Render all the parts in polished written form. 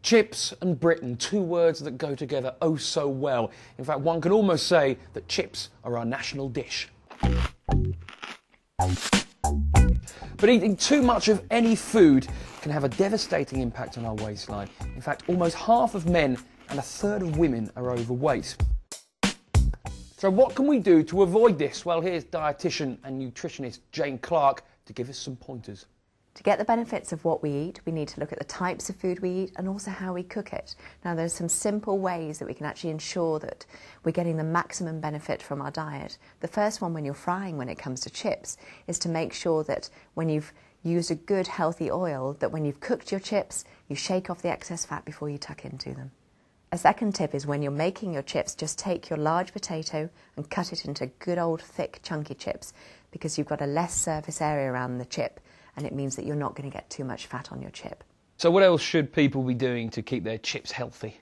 Chips and Britain, two words that go together oh so well. In fact, one can almost say that chips are our national dish. But eating too much of any food can have a devastating impact on our waistline. In fact, almost half of men and a third of women are overweight. So what can we do to avoid this? Well, here's dietitian and nutritionist Jane Clark to give us some pointers. To get the benefits of what we eat, we need to look at the types of food we eat and also how we cook it. Now, there's some simple ways that we can actually ensure that we're getting the maximum benefit from our diet. The first one, when you're frying, when it comes to chips, is to make sure that when you've used a good healthy oil, that when you've cooked your chips, you shake off the excess fat before you tuck into them. A second tip is when you're making your chips, just take your large potato and cut it into good old thick chunky chips, because you've got a less surface area around the chip, and it means that you're not going to get too much fat on your chip. So what else should people be doing to keep their chips healthy?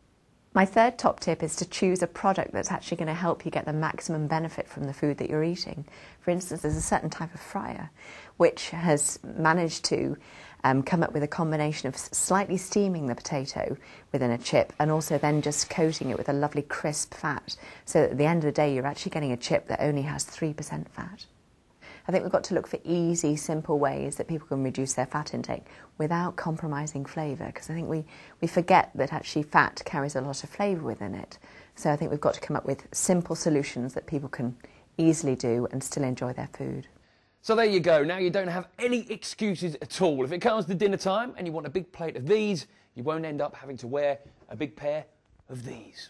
My third top tip is to choose a product that's actually going to help you get the maximum benefit from the food that you're eating. For instance, there's a certain type of fryer which has managed to come up with a combination of slightly steaming the potato within a chip and also then just coating it with a lovely crisp fat, so that at the end of the day you're actually getting a chip that only has 3% fat. I think we've got to look for easy, simple ways that people can reduce their fat intake without compromising flavour, because I think we forget that actually fat carries a lot of flavour within it. So I think we've got to come up with simple solutions that people can easily do and still enjoy their food. So there you go. Now you don't have any excuses at all. If it comes to dinner time and you want a big plate of these, you won't end up having to wear a big pair of these.